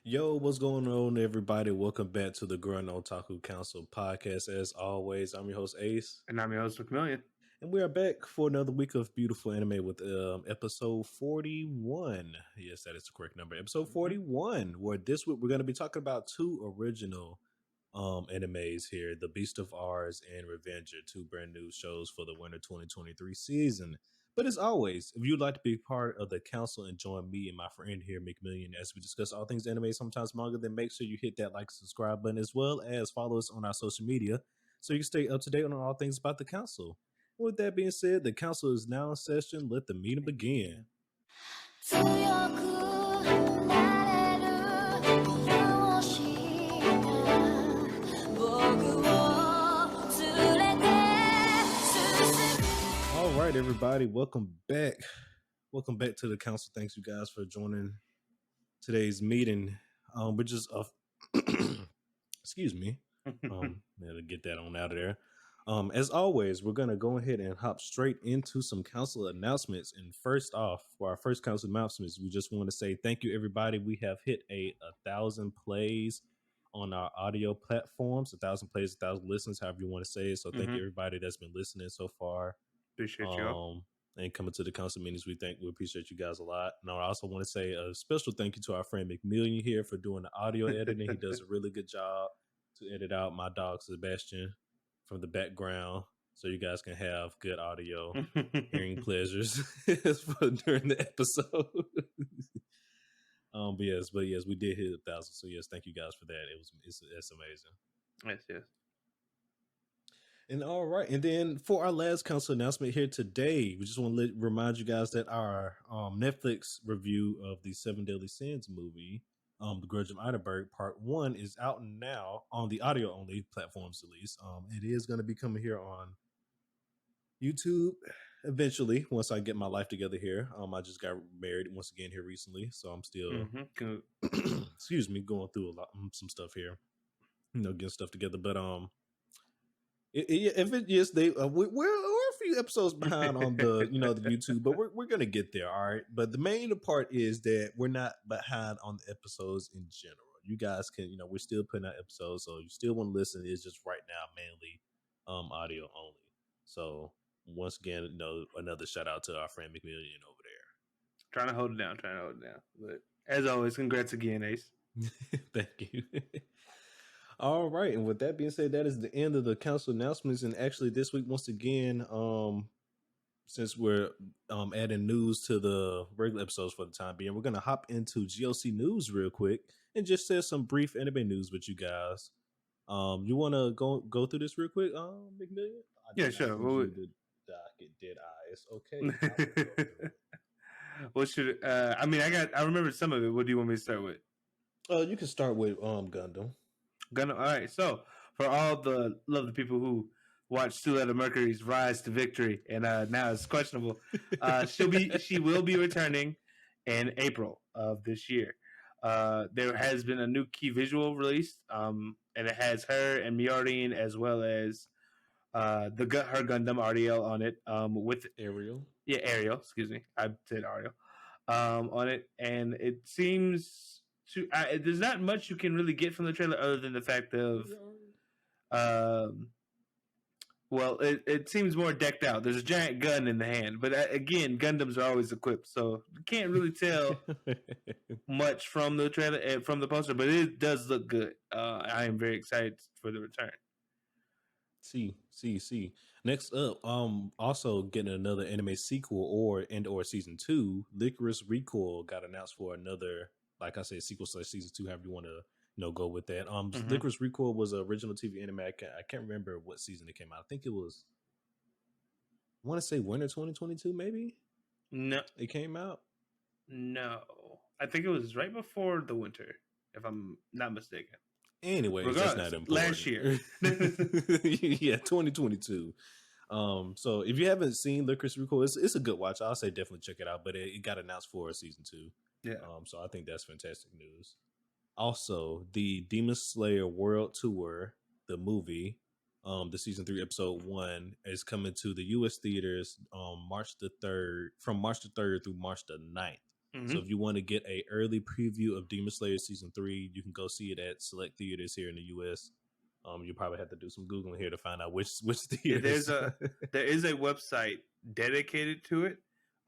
Yo, what's going on, everybody? Welcome back to the Gurren Otaku Council podcast. As always, I'm your host, Ace. And I'm your host, McMillian. And we are back for another week of beautiful anime with episode 41. Yes, that is the correct number. Episode 41, where this week we're going to be talking about two original animes here, The Beast of Ars and Revenger, two brand new shows for the winter 2023 season. But as always, if you'd like to be part of the council and join me and my friend here, McMillian, as we discuss all things anime, sometimes manga, then make sure you hit that like, subscribe button, as well as follow us on our social media so you can stay up to date on all things about the council. With that being said, the council is now in session. Let the meeting begin. All right, everybody, welcome back. Welcome back to the council. Thanks, you guys, for joining today's meeting. We're just excuse me. To get that on out of there. As always, we're gonna go ahead and hop straight into some council announcements. And first off, for our first council announcements, we just want to say thank you, everybody. We have hit 1,000 plays on our audio platforms. 1,000 plays, 1,000 listens, however you want to say it. So thank you, everybody that's been listening so far. Appreciate you. And coming to the council meetings, we appreciate you guys a lot. And I also want to say a special thank you to our friend McMillian here for doing the audio editing. He does a really good job to edit out my dog Sebastian from the background, so you guys can have good audio hearing pleasures during the episode. But yes, we did hit 1,000. So yes, thank you guys for that. It's amazing. Yes. And all right, and then for our last council announcement here today, we just want to remind you guys that our Netflix review of the Seven Deadly Sins movie, The Grudge of Eiderberg Part 1, is out now on the audio only platforms, at least. It is going to be coming here on YouTube eventually once I get my life together here. I just got married once again here recently, so I'm still excuse me, going through some stuff here, getting stuff together. But if it is, we're a few episodes behind on the the YouTube, but we're gonna get there, all right. But the main part is that we're not behind on the episodes in general. You guys can, we're still putting out episodes, so you still want to listen. It's just right now mainly audio only. So once again, another shout out to our friend McMillian over there. Trying to hold it down. But as always, congrats again, Ace. Thank you. All right, and with that being said, that is the end of the council announcements. And actually, this week, once again, since we're adding news to the regular episodes for the time being, we're going to hop into GOC news real quick and just share some brief anime news with you guys. You want to go through this real quick, McMillian? Yeah, sure. The docket dead eyes. Okay. What should I remember some of it. What do you want me to start with? You can start with Gundam. All right. So for all the lovely people who watched Two Letter Mercury's rise to victory, and now it's questionable, she will be returning in April of this year. There has been a new key visual released, and it has her and Miorine as well as her Gundam RDL on it. With Ariel. Yeah, Ariel. Excuse me, I said Ariel. On it, and it seems. There's not much you can really get from the trailer other than the fact of, it seems more decked out. There's a giant gun in the hand, but again, Gundams are always equipped, so you can't really tell much from the trailer, from the poster. But it does look good. I am very excited for the return. See. Next up, also getting another anime sequel or season 2. Licorice Recoil got announced for another. Like I said, sequel / season 2, however you want to go with that. Licorice Recoil was an original TV anime. I can't remember what season it came out. I think it was, I want to say winter 2022, maybe? No. It came out? No. I think it was right before the winter, if I'm not mistaken. Anyways, that's not important. Last year. Yeah, 2022. So if you haven't seen Licorice Recoil, it's a good watch. I'll say definitely check it out, but it got announced for season 2. Yeah. So I think that's fantastic news. Also, the Demon Slayer World Tour, the movie, the season 3 episode 1 is coming to the U.S. theaters from March the 3rd through March the 9th. So Mm-hmm. if you want to get a early preview of Demon Slayer season 3, you can go see it at select theaters here in the U.S. You probably have to do some googling here to find out which Yeah, theaters. there is a website dedicated to it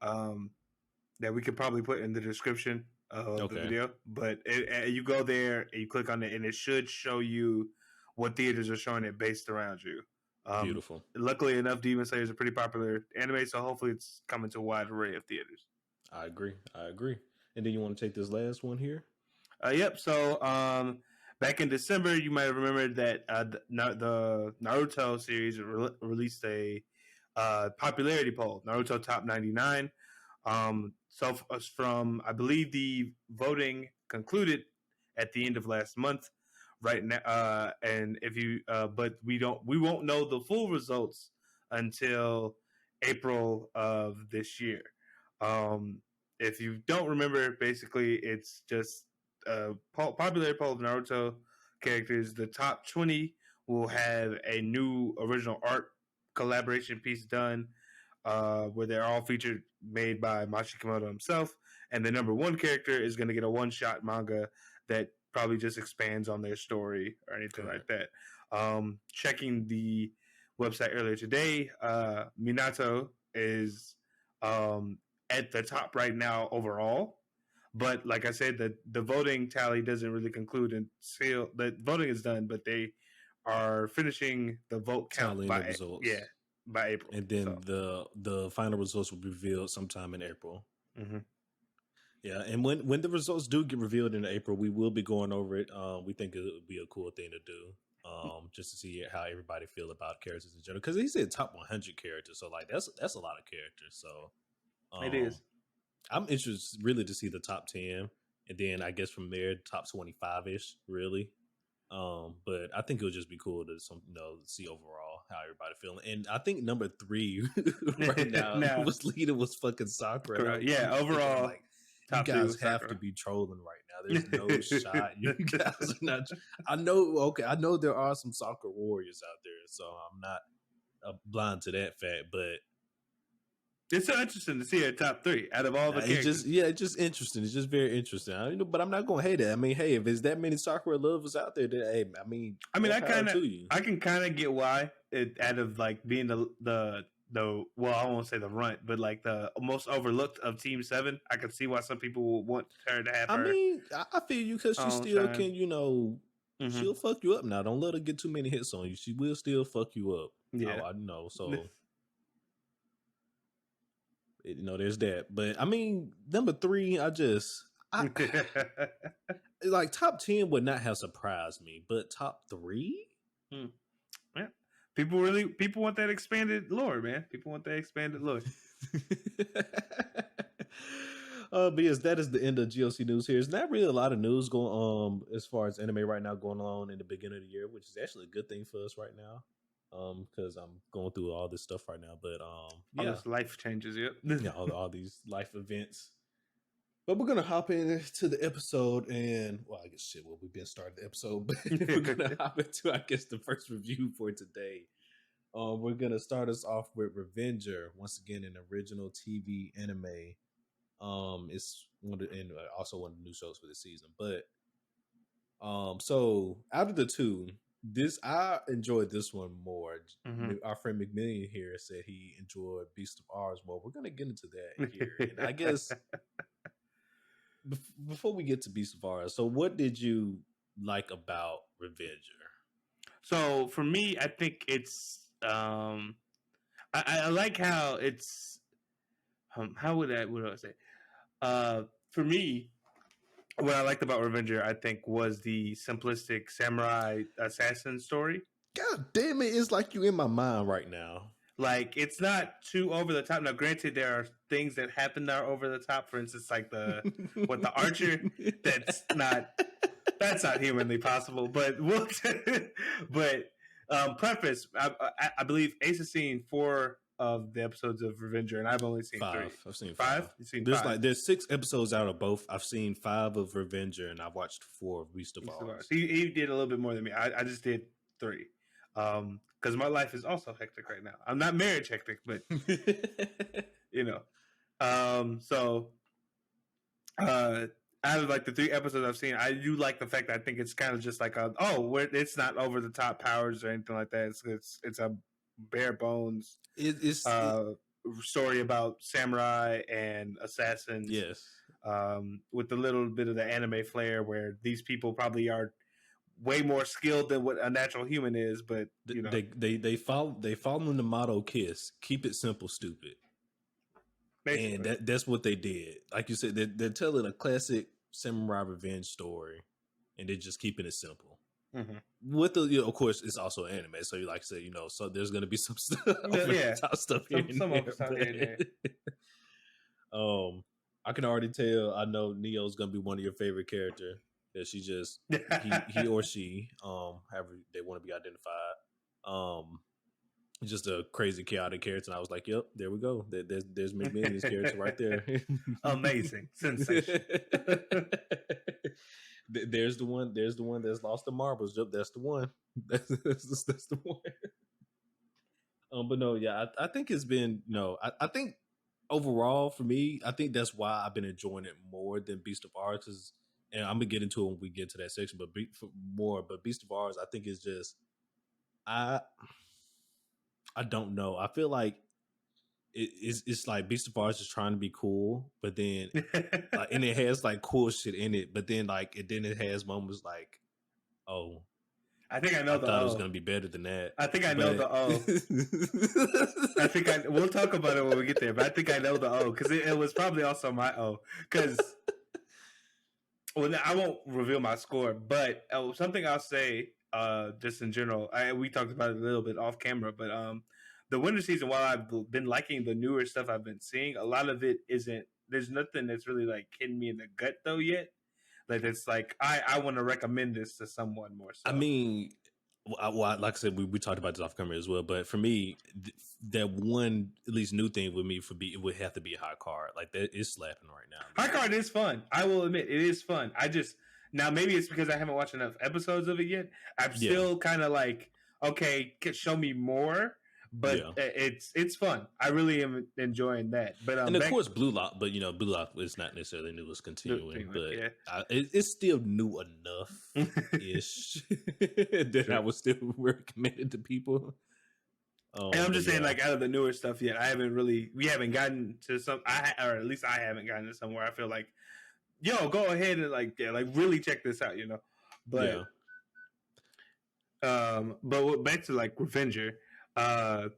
that we could probably put in the description of the Okay, video. But you go there and you click on it, and it should show you what theaters are showing it based around you. beautiful. Luckily enough, Demon Slayer is a pretty popular anime, so hopefully it's coming to a wide array of theaters. I agree. I agree. And then you want to take this last one here? Yep. So back in December, you might have remembered that the Naruto series released a popularity poll, Naruto Top 99. So from I believe the voting concluded at the end of last month. Right now, and if you, but we won't know the full results until April of this year. Um, if you don't remember, basically it's just a popular poll of Naruto characters. The top 20 will have a new original art collaboration piece done, where they're all featured, made by Machi Kimoto himself. And the number one character is going to get a one-shot manga that probably just expands on their story or anything like Correct. that. Checking the website earlier today, Minato is at the top right now overall. But like I said, the voting tally doesn't really conclude until the voting is done, but they are finishing the vote count Tallying the results. by April. And then So the final results will be revealed sometime in April. mm-hmm. Yeah, and when the results do get revealed in April, we will be going over it. We think it would be a cool thing to do, just to see how everybody feel about characters in general. Because he said top 100 characters, so like that's a lot of characters. So It is. I'm interested really to see the top 10, and then I guess from there top 25 ish, really. But I think it would just be cool to see overall how everybody feeling. And I think number 3 right now was leader was fucking Sakura. Correct. Yeah, overall, like, you guys have to be trolling right now. There's no shot. You guys are not. I know there are some soccer warriors out there, so I'm not blind to that fact. But it's so interesting to see a top 3 out of all the characters. It's just interesting. It's just very interesting. But I'm not gonna hate it. I mean, hey, if there's that many Sakura lovers out there, then hey, I mean, I can kind of get why it out of like being the well, I won't say the runt, but like the most overlooked of Team 7. I can see why some people would want her to have her. I mean, I feel you because she still shine. can, she'll fuck you up now. Don't let her get too many hits on you. She will still fuck you up. Yeah, I know. So, there's that. But I mean, number 3, like top 10 would not have surprised me, but top 3. Yeah. People want that expanded lore, man. People want that expanded lore. But yes, that is the end of GOC news here. There's not really a lot of news going on as far as anime right now going on in the beginning of the year, which is actually a good thing for us right now. Because I'm going through all this stuff right now. But all this life changes, yep. Yeah, all these life events. But we're gonna hop into the episode, and well, I guess we've been starting the episode, but we're gonna hop into, I guess, the first review for today. We're gonna start us off with Revenger, once again an original TV anime. It's also one of the new shows for this season. But so out of the two, I enjoyed this one more. Mm-hmm. Our friend McMillian here said he enjoyed Beast of Ars more. We're gonna get into that here, and I guess. Before we get to Beast of Ars, so what did you like about Revenger? So for me, I think it's I like how it's how would I say? For me, what I liked about Revenger, I think, was the simplistic samurai assassin story. God damn it, it's like you in my mind right now. Like, it's not too over the top. Now, granted, there are things that happen that are over the top. For instance, like the archer. That's not humanly possible. But preface. I believe Ace has seen 4 of the episodes of Revenger, and I've only seen 5. 3. I've seen 5. You've seen there's 5. There's 6 episodes out of both. I've seen 5 of Revenger, and I've watched 4 of Beast of Ars. He did a little bit more than me. I just did 3. Because my life is also hectic right now. I'm not marriage hectic, but So Out of like the 3 episodes I've seen, I do like the fact that I think it's kind of just like it's not over the top powers or anything like that. It's a bare bones story about samurai and assassins. Yes. With a little bit of the anime flair, where these people probably are way more skilled than what a natural human is, but you know, they follow the motto KISS, keep it simple, stupid. Basically. And that's what they did. Like you said, they're telling a classic samurai revenge story, and they're just keeping it simple. Mm-hmm. With the, of course, it's also anime, so you like I said, so there's gonna be some stuff, stuff here and there. I can already tell. I know Neo's gonna be one of your favorite characters. That she just he or she, however they want to be identified. Just a crazy, chaotic character. And I was like, yep, there we go. There's McMillian's character right there. Amazing. Sensation. There's the one that's lost the marbles. Yep, that's the one. That's the one. But no, yeah, I think it's been, I think overall for me, I think that's why I've been enjoying it more than Beast of Ars. And I'm gonna get into it when we get to that section, but Beast of Ars, I think is just, I don't know. I feel like it's like Beast of Ars is trying to be cool, but then and it has like cool shit in it, but then it has moments like, oh, I think I know thought it was gonna be better than that. I think I know the O. I think we'll talk about it when we get there, but I think I know the O because it was probably also my O because. Well, I won't reveal my score, but something I'll say, just in general, we talked about it a little bit off camera, but the winter season, while I've been liking the newer stuff I've been seeing, a lot of it isn't. There's nothing that's really like hitting me in the gut though yet. Like it's like I want to recommend this to someone more. So. I mean, like I said, we talked about this off camera as well. But for me, that one at least new thing with me it would have to be a high card. Like that is slapping right now. High card is fun. I will admit it is fun. Now maybe it's because I haven't watched enough episodes of it yet. I'm still kind of like, okay, show me more. But it's fun. I really am enjoying that. But and of course, Blue Lock. But Blue Lock is not necessarily new; it's continuing. But it's still new enough ish that I would still recommend it to people. And I'm just saying, like out of the newer stuff yet, we haven't gotten to some, or at least I haven't gotten to somewhere. I feel like, go ahead and like really check this out, But but back to like Revenger. Just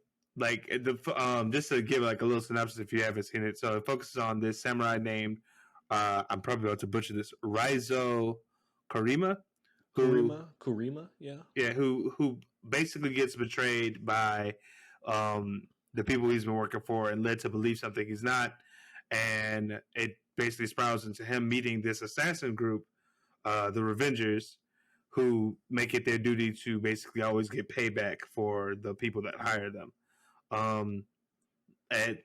to give like a little synopsis if you haven't seen it. So it focuses on this samurai named I'm probably about to butcher this, Raizo Kurima, who basically gets betrayed by the people he's been working for and led to believe something he's not, and it basically spirals into him meeting this assassin group, the Revengers, who make it their duty to basically always get payback for the people that hire them. And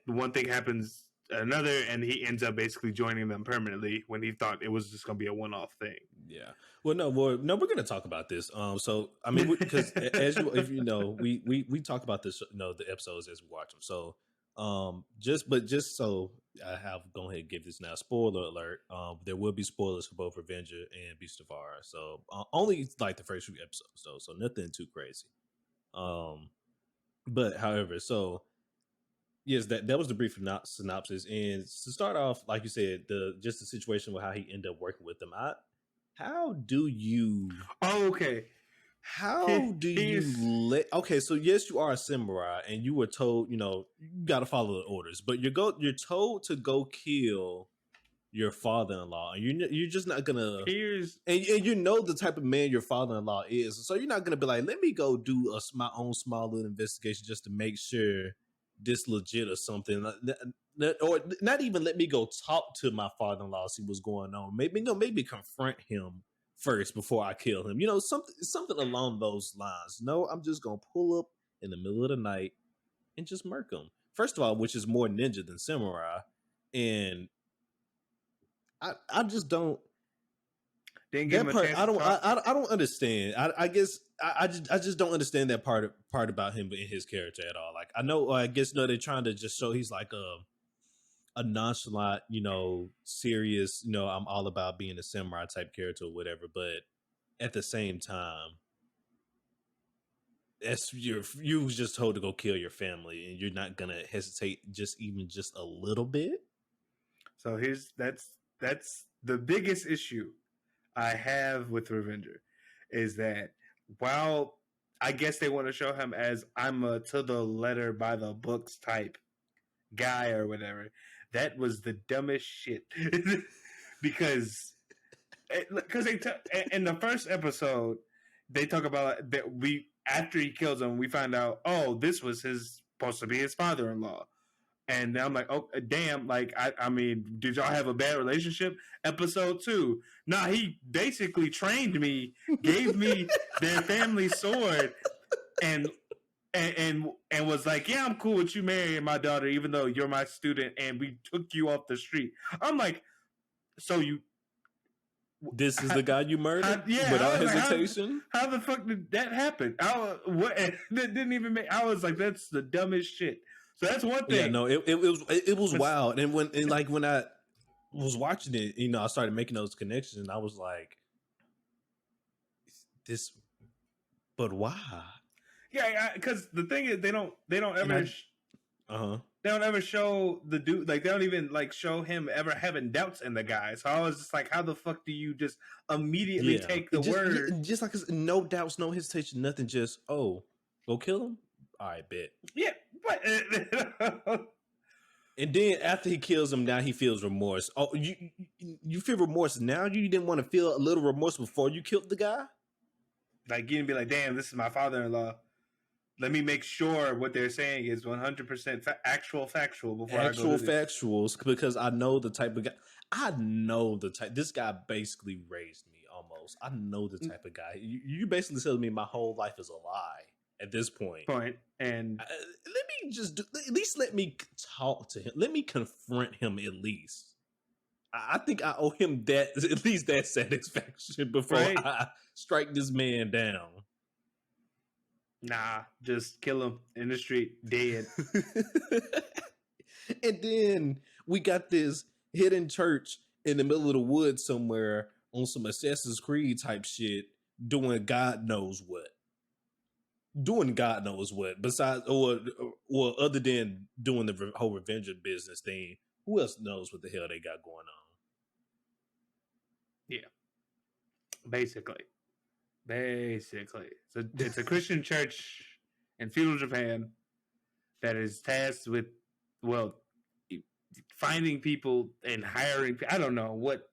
one thing happens another, and he ends up basically joining them permanently when he thought it was just going to be a one-off thing. Yeah. Well, no, we're going to talk about this. So I mean, because if we talk about this, the episodes as we watch them. So, just so I have go ahead and give this now. Spoiler alert. There will be spoilers for both Revenger and Beast of Ars. So only like the first few episodes, so nothing too crazy. But however, so yes, that was the brief synopsis. And to start off, like you said, the situation with how he ended up working with them. How do you? Oh, okay. How do you let? Okay, so yes, you are a samurai, and you were told, you got to follow the orders, but you're told to go kill your father-in-law, and you're just not gonna. And you know the type of man your father-in-law is, so you're not gonna be like, let me go do my own small little investigation just to make sure this legit or something, or not even let me go talk to my father-in-law, see what's going on. Maybe confront him first before I kill him. Something along those lines. No, I'm just gonna pull up in the middle of the night and just murk him. First of all, which is more ninja than samurai, and I just don't. Didn't give him a chance. I don't understand. I guess I just don't understand that part about him in his character at all. Like I know, I guess they're trying to just show he's like a nonchalant, serious, I'm all about being a samurai type character or whatever. But at the same time, you was just told to go kill your family, and you're not gonna hesitate just a little bit. So that's the biggest issue I have with Revenger is that while I guess they want to show him as I'm a to the letter by the books type guy or whatever, that was the dumbest shit because in the first episode they talk about that we after he kills him we find out this was supposed to be his father-in-law. And I'm like, oh damn! Like, I mean, did y'all have a bad relationship? Episode 2, nah, he basically trained me, gave me their family sword, and was like, yeah, I'm cool with you marrying my daughter, even though you're my student, and we took you off the street. I'm like, so you. This is the guy you murdered without hesitation. Like, how the fuck did that happen? That didn't even make. I was like, that's the dumbest shit. So that's one thing. Yeah, no, it was wild. And when I was watching it, I started making those connections, and I was like, "This, but why?" Yeah, because the thing is, they don't ever. They don't ever show the dude. Like, they don't even show him ever having doubts in the guy. So I was just like, how the fuck do you just immediately take the word? Just like no doubts, no hesitation, nothing. Just go kill him. All right, bet. Yeah. What? And then after he kills him, now he feels remorse. Oh, you feel remorse now? You didn't want to feel a little remorse before you killed the guy? Like, you didn't be like, damn, this is my father-in-law. Let me make sure what they're saying is 100% factual before I go to factuals, because I know the type of guy. I know the type. This guy basically raised me almost. I know the type of guy. You basically telling me my whole life is a lie at this point. And let me just at least let me talk to him. Let me confront him at least. I think I owe him that, at least that satisfaction before I strike this man down. Nah, just kill him in the street, dead. And then we got this hidden church in the middle of the woods somewhere on some Assassin's Creed type shit, doing God knows what. Besides, or other than doing the whole Revenger business thing, who else knows what the hell they got going on? Yeah, basically. So it's a Christian church in feudal Japan that is tasked with, finding people and hiring. I don't know what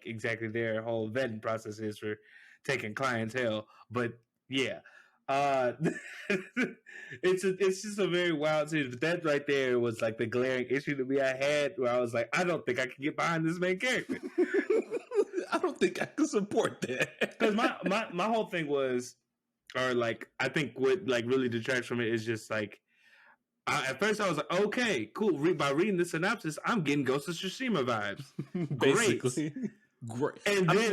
exactly their whole vetting process is for taking clientele, but yeah. It's just a very wild series. But that right there was the glaring issue to me I had, where I was like, I don't think I can get behind this main character. I don't think I can support that. Because my whole thing was, or I think what really detracts from it is just at first I was like, okay, cool. By reading the synopsis, I'm getting Ghost of Tsushima vibes. Basically. Great. And then,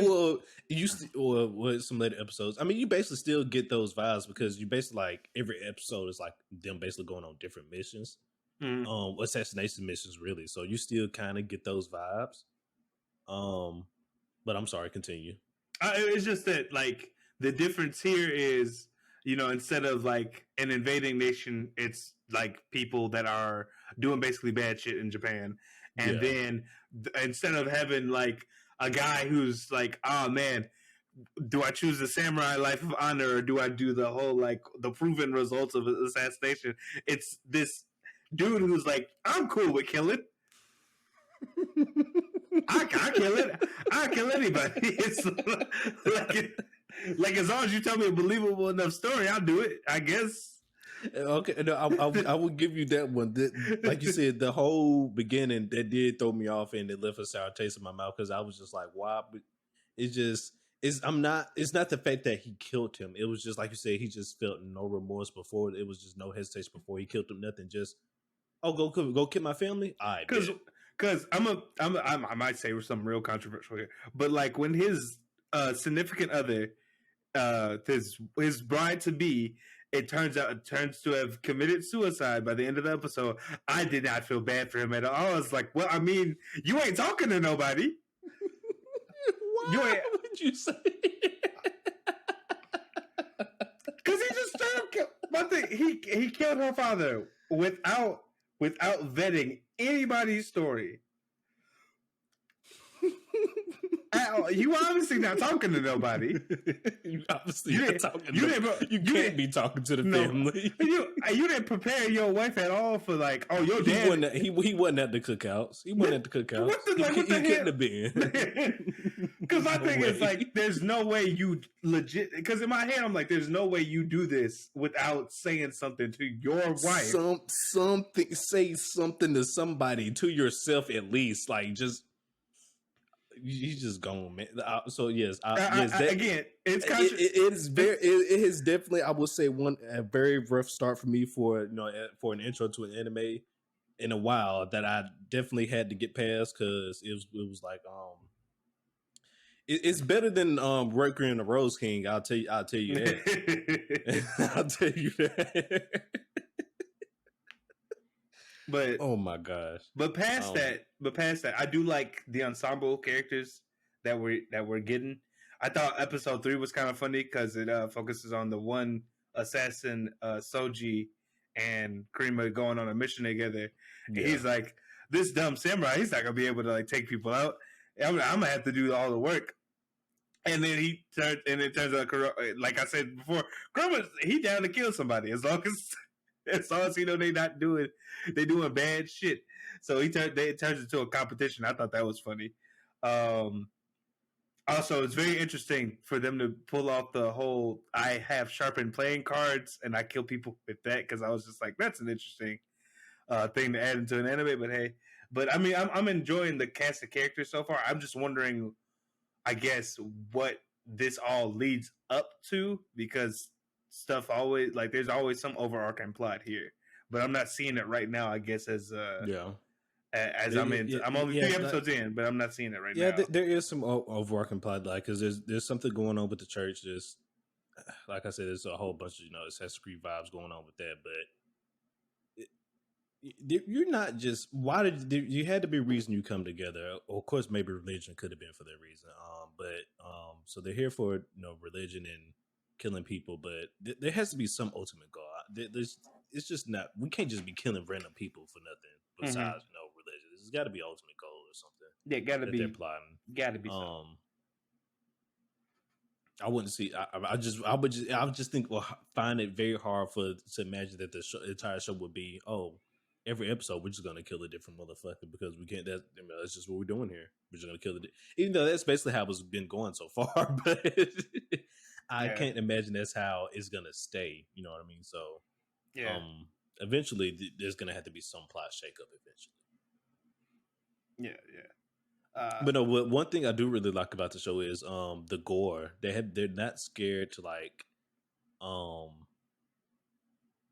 some later episodes, you basically still get those vibes, because you basically every episode is them basically going on different missions, assassination missions, really. So you still kind of get those vibes. But I'm sorry, continue. It's just that the difference here is, instead of an invading nation, it's people that are doing basically bad shit in Japan, and then instead of having a guy who's oh man, do I choose the samurai life of honor, or do I do the whole the proven results of assassination? It's this dude who's I'm cool with killing. I kill it. I kill anybody. It's as long as you tell me a believable enough story, I'll do it, I guess. Okay, no, I will give you that one. Like you said, the whole beginning that did throw me off, and it left a sour taste in my mouth, because I was just like, wow. It's not the fact that he killed him. It was just like you said, he just felt no remorse before. It was just no hesitation before he killed him. Nothing. Just go kill my family. All right, because I might say something real controversial here, but when his significant other, his bride to be, it turns to have committed suicide by the end of the episode. I did not feel bad for him at all. I was like, well, I mean, you ain't talking to nobody. Why would you say? Because he just straight up killed. One thing, he killed her father without vetting anybody's story. You obviously not talking to nobody. You obviously not talking. You can't be talking to the family. You didn't prepare your wife at all for like, oh, your dad. He wasn't at the cookouts. He wasn't at the cookouts. He couldn't have been. Because my thing is like, there's no way you legit. Because in my head, I'm like, there's no way you do this without saying something to your wife. Say something to somebody, to yourself at least. Like just. He's just gone, man. So yes, again, it is definitely, I would say, a very rough start for me for an intro to an anime in a while that I definitely had to get past because it was like it's better than Mercury and the Rose King. I'll tell you that. I'll tell you that. But oh my gosh! But past that, I do like the ensemble characters that we're getting. I thought episode 3 was kind of funny because it focuses on the one assassin, Soji, and Kurima going on a mission together. Yeah. And he's like, this dumb samurai, he's not gonna be able to like take people out. I'm gonna have to do all the work. And then it turns out, like I said before, Kurima, he down to kill somebody as long as you know they doing bad shit. So it turns into a competition. I thought that was funny. Also, it's very interesting for them to pull off the whole I have sharpened playing cards and I kill people with that because I was just like, that's an interesting thing to add into an anime. But I mean, I'm enjoying the cast of characters so far. I'm just wondering, I guess, what this all leads up to because stuff always like there's always some overarching plot here, but I'm not seeing it right now. I guess I'm only 3 episodes in, but I'm not seeing it right now. Yeah, there is some overarching plot, like because there's something going on with the church. There's, like I said, there's a whole bunch of Assassin's Creed vibes going on with that. But you're not just you had to be a reason you come together. Of course, maybe religion could have been for that reason. So they're here for religion and killing people, but there has to be some ultimate goal. It's just not. We can't just be killing random people for nothing besides religion. There's got to be ultimate goal or something. Yeah, gotta be. They're plotting. Gotta be. Something. I wouldn't see. I would just think. Well, find it very hard to imagine that the entire show would be. Oh, every episode we're just gonna kill a different motherfucker because we can't. That's just what we're doing here. We're just gonna kill it. Even though that's basically how it's been going so far, but. I can't imagine that's how it's gonna stay. You know what I mean? So, eventually, there's gonna have to be some plot shakeup. Eventually, but no, one thing I do really like about the show is the gore. They're not scared to like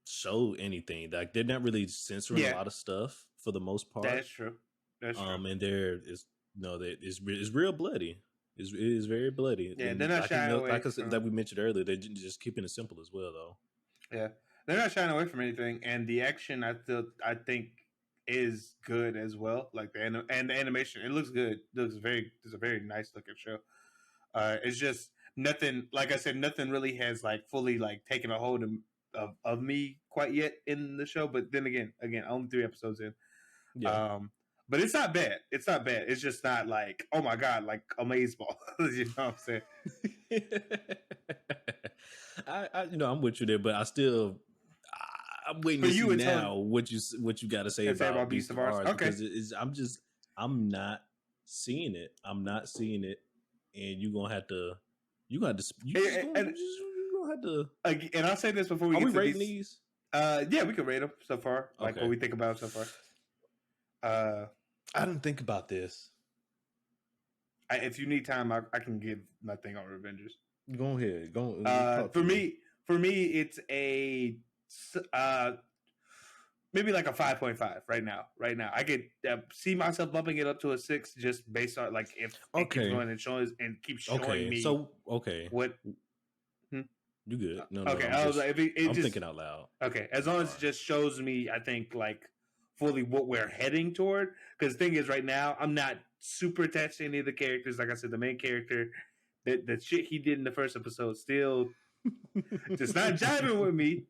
show anything. Like they're not really censoring a lot of stuff for the most part. That's true. That's true. And it's real bloody. It is very bloody. Yeah, they're not shying away. Like we mentioned earlier, they're just keeping it simple as well, though. Yeah, they're not shying away from anything, and the action I think is good as well. Like the animation, it looks good. It's a very nice looking show. It's just nothing. Like I said, nothing really has like fully like taken a hold of me quite yet in the show. But then again, only 3 episodes in. Yeah. But it's not bad. It's not bad. It's just not like, oh my God, like Amazeball. You know what I'm saying? I'm with you there, but I'm waiting to see now what you got to say about Beast of Ars. Okay. Because I'm not seeing it. I'm not seeing it, and you're gonna have to. And I'll say this before we get to rating these. Yeah, we can rate them so far. Like what we think about them so far. I didn't think about this. If you need time, I can give my thing on Revengers. Go ahead. For me, it's a maybe like a 5.5 right now. I could see myself bumping it up to a 6 just based on like if it keeps going and keeps showing me. So okay, what? You good? No, Okay, I'm I was just like, if it I'm just thinking out loud. okay. As I'm long as it sorry. just shows me, I think like fully what we're heading toward. Because the thing is, right now, I'm not super attached to any of the characters. Like I said, the main character, the shit he did in the first episode, still just not jiving with me.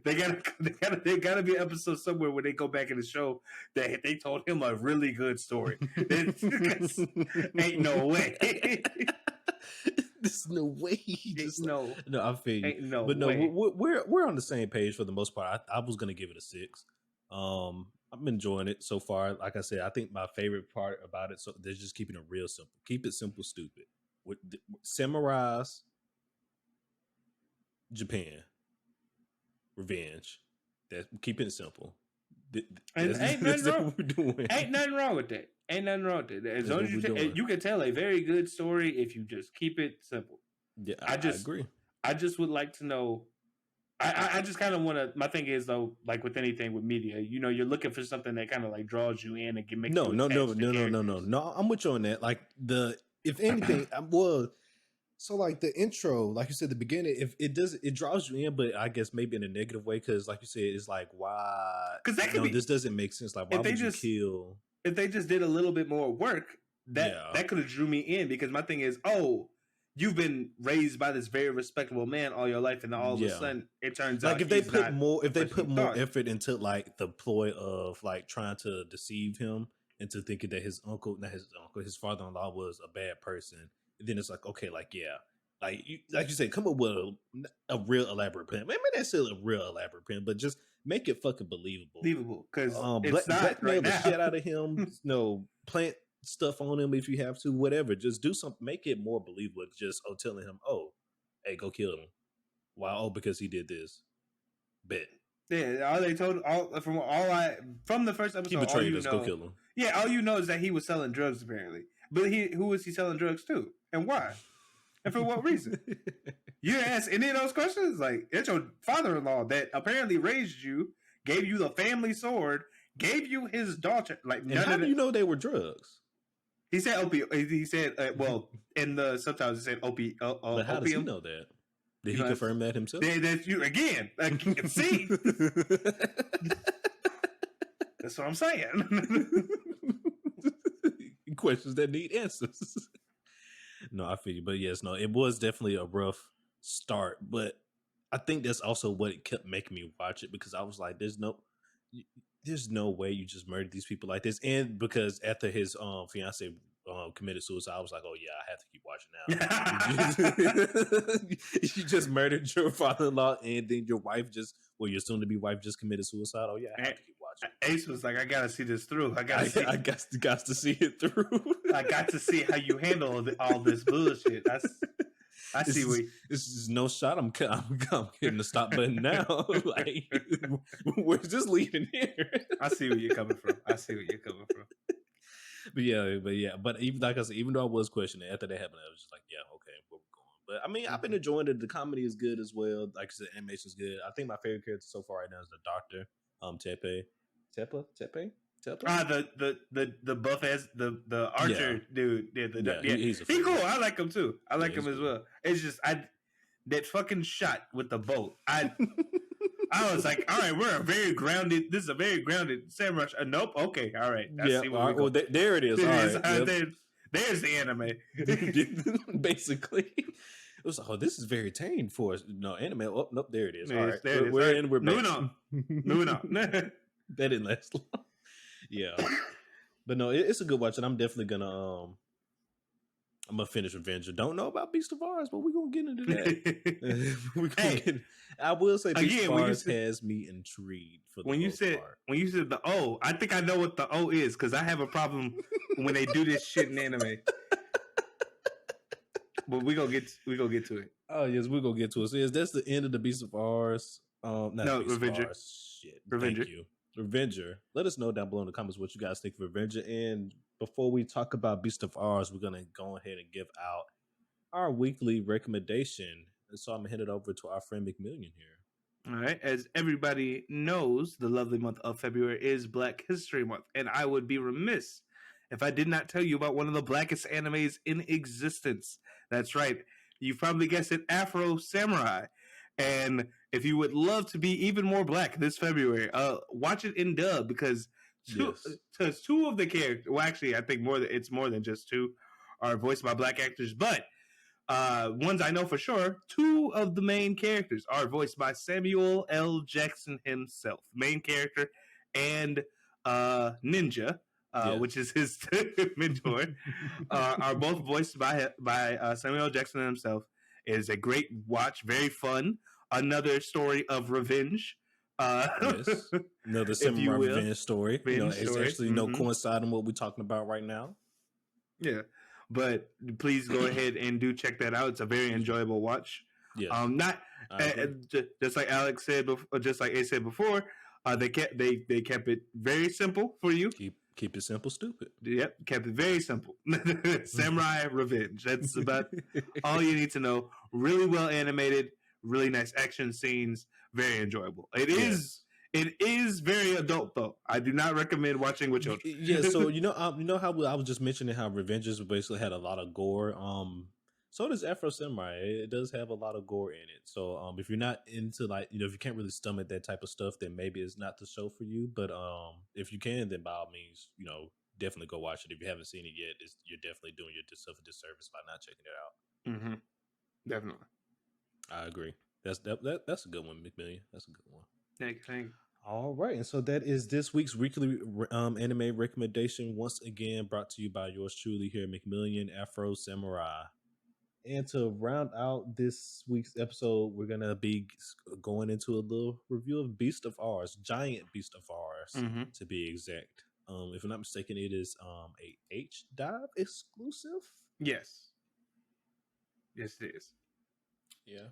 They gotta be an episode somewhere where they go back in the show that they told him a really good story. Ain't no way. There's no way he Ain't just no, no. I feel you, ain't no but no, way. we're on the same page for the most part. I was gonna give it a 6. I'm enjoying it so far. Like I said, I think my favorite part about it, so they're just keeping it real simple. Keep it simple, stupid. With samurais, Japan, revenge. That keeping it simple. And ain't nothing wrong. What we're doing. Ain't nothing wrong with that. Ain't nothing wrong with that. As long as doing. you can tell a very good story if you just keep it simple. Yeah, I agree. I just would like to know. I just kind of want to. My thing is though, like with anything with media, you know, you're looking for something that kind of like draws you in and can make No. No. I'm with you on that. Like if anything, so like the intro, like you said, the beginning, if it does, it draws you in, but I guess maybe in a negative way because, like you said, it's like why? Because that could be. This doesn't make sense. Like why would you kill? If they just did a little bit more work, that could have drew me in. Because my thing is, you've been raised by this very respectable man all your life, and all of a sudden it turns out like if they put more effort into like the ploy of like trying to deceive him into thinking that his father-in-law was a bad person. Then it's like, okay, like, yeah, like you said, come up with a real elaborate plan. Maybe that's still a real elaborate plan, but just make it fucking believable. Because it's not blackmail the shit out of him. Plant stuff on him if you have to. Whatever, just do something. Make it more believable. Just telling him, hey, go kill him. Why? Because he did this. Bet. Yeah, all they told from the first episode, he betrayed us. Go kill him. Yeah, all you know is that he was selling drugs apparently. But who was he selling drugs to, and why, and for what reason? You didn't ask any of those questions. Like, it's your father-in-law that apparently raised you, gave you the family sword, gave you his daughter. Like, and how do you know they were drugs? He said opium. He said, well, in the subtitles it said opium. But how does he know that? Did he confirm that himself? That's you again. Like, you can see. That's what I'm saying. Questions that need answers. No, I feel you. But yes, no, it was definitely a rough start. But I think that's also what kept making me watch it, because I was like, there's no way you just murdered these people like this. And because after his fiance committed suicide, I was like, oh yeah, I have to keep watching now. You just murdered your father-in-law, and then your soon-to-be wife just committed suicide. Oh yeah, I have to keep watching. Ace was like, I gotta see this through. I got to see it through. I got to see how you handle all this bullshit. I see where this is no shot. I'm hitting the stop button now. Like, where's this leading here? I see where you're coming from. But even like I said, even though I was questioning after that happened, I was just like, yeah, okay, where we're going. But I mean, I've been enjoying it. The comedy is good as well. Like I said, animation is good. I think my favorite character so far right now is the Doctor, Tepe. The buff ass the archer dude. He's cool. I like him too. I like him as well. It's just that fucking shot with the boat. I was like, all right, this is a very grounded samurai. Nope. Okay. All right. Well, there it is. All right. There's the anime. Basically. It was like, this is very tame for us. No, anime. Oh, nope. There it is. All right. We're back. Moving on. That didn't last long. Yeah. But no, it's a good watch, and I'm definitely gonna finish Avenger. Don't know about Beast of Ars, but we're gonna get into that. I will say Beast of Ars has me intrigued for the most part. When you said the O, I think I know what the O is, because I have a problem when they do this shit in anime. But we gonna get to it. Oh yes, we're gonna get to it. So yes, that's the end of the Beast of Ars. Revenger. Shit. Revenger. Thank you. Revenger. Let us know down below in the comments what you guys think of Revenger. And before we talk about Beast of Ars, we're gonna go ahead and give out our weekly recommendation. And so I'm gonna hand it over to our friend McMillian here. All right. As everybody knows, the lovely month of February is Black History Month, and I would be remiss if I did not tell you about one of the blackest animes in existence. That's right. You've probably guessed it, Afro Samurai. And if you would love to be even more black this February, watch it in dub because two of the characters, well, actually, I think it's more than just two, are voiced by black actors. But ones I know for sure, two of the main characters are voiced by Samuel L. Jackson himself, main character, and Ninja, which is his mentor, are both voiced by Samuel L. Jackson himself. It is a great watch, very fun. Another story of revenge. Yes, another similar revenge story. It's actually coinciding what we're talking about right now. Yeah, but please go ahead and do check that out. It's a very enjoyable watch. Yes. Just like Alex said, just like Ace said before, they kept it very simple for you. Keep it simple, stupid. Yep, kept it very simple. Samurai Revenge. That's about all you need to know. Really well animated, really nice action scenes, very enjoyable. It is very adult though. I do not recommend watching with children. Yeah, so you know how I was just mentioning how Revengeance basically had a lot of gore. So does Afro Samurai. It does have a lot of gore in it. So if you're not into if you can't really stomach that type of stuff, then maybe it's not the show for you. But if you can, then by all means, definitely go watch it. If you haven't seen it yet, you're definitely doing yourself a disservice by not checking it out. Mm-hmm. Definitely, I agree. That's a good one, McMillian. That's a good one. Thank you. All right, and so that is this week's weekly anime recommendation. Once again, brought to you by yours truly here, McMillian Afro Samurai. And to round out this week's episode, we're gonna be going into a little review of Beast of Ars, Giant Beast of Ars, to be exact. If I'm not mistaken, it is a H-Dive exclusive. Yes, it is. Yeah,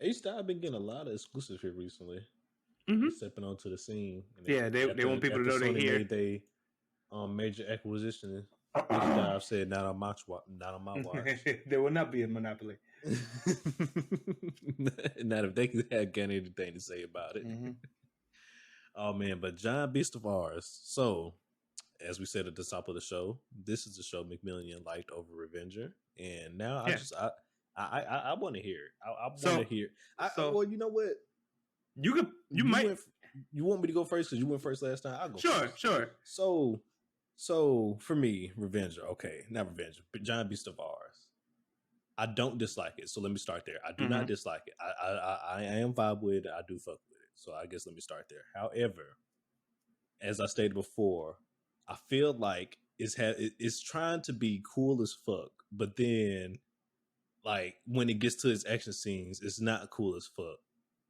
H-Dive been getting a lot of exclusives here recently. Stepping onto the scene. And they want people to know they're here. They major acquisition. H-Dive said, "Not on my watch." There will not be a monopoly. Not if they can have anything to say about it. Oh man, but Giant Beast of Ars. So, as we said at the top of the show, this is the show McMillian liked over Revenger, and now I want to hear. I want to hear. Well, you know what? You might. You want me to go first because you went first last time? I'll go. Sure. So for me, Revenger. Okay, not Revenger, but Giant Beast of Ars. I don't dislike it. So let me start there. I do not dislike it. I am vibe with it. I do fuck with it. So I guess let me start there. However, as I stated before, I feel like it's trying to be cool as fuck, but then like when it gets to its action scenes, it's not cool as fuck.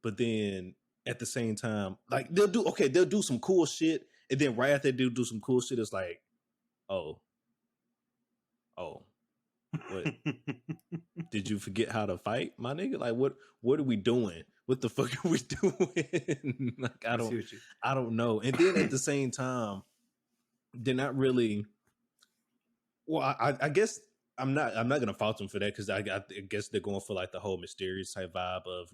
But then at the same time, like they'll do some cool shit, and then right after they do some cool shit, it's like, oh, what? Did you forget how to fight, my nigga? Like what are we doing? What the fuck are we doing? Like I don't know. And then at the same time, they're not really. Well, I guess I'm not gonna fault them for that because I guess they're going for like the whole mysterious type vibe of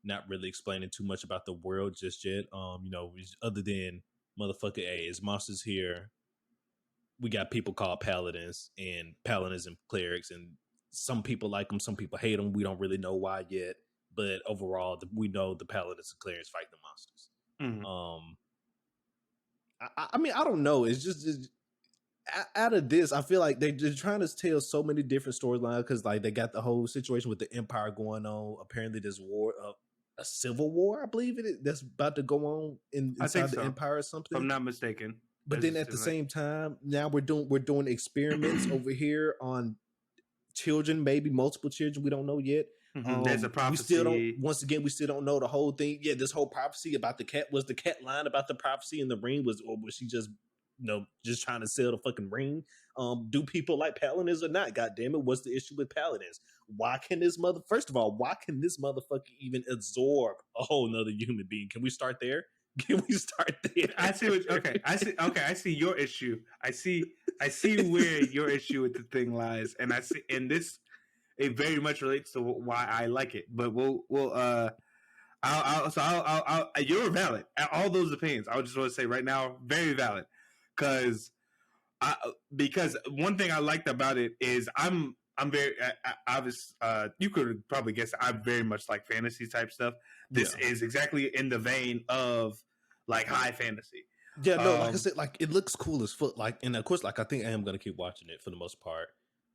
not really explaining too much about the world just yet. Other than motherfucker, hey, it's monsters here. We got people called paladins and paladins and clerics, and some people like them, some people hate them. We don't really know why yet, but overall, we know the paladins and clerics fight the monsters. I mean, I don't know. It's just out of this, I feel like they're trying to tell so many different storylines because like they got the whole situation with the Empire going on. Apparently, there's war, a civil war, I believe it is, that's about to go on inside the Empire or something. If I'm not mistaken. But then at the same time, now we're doing experiments over here on children, maybe multiple children. We don't know yet. There's a prophecy. We still don't know the whole thing. Yeah, this whole prophecy about the cat, was the cat lying about the prophecy in the ring, or was she just just trying to sell the fucking ring? Do people like paladins or not? God damn it, what's the issue with paladins? First of all, why can this motherfucker even absorb a whole nother human being? Can we start there? Can we start there? I see your issue. I see where your issue with the thing lies, and this it very much relates to why I like it. But you're valid. All those opinions, I just want to say right now, very valid. Because one thing I liked about it is I'm I'm very obvious. You could probably guess I very much like fantasy type stuff. This is exactly in the vein of like high fantasy. Yeah, no, like I said, like it looks cool as fuck. Like, and of course, like I think I am gonna keep watching it for the most part.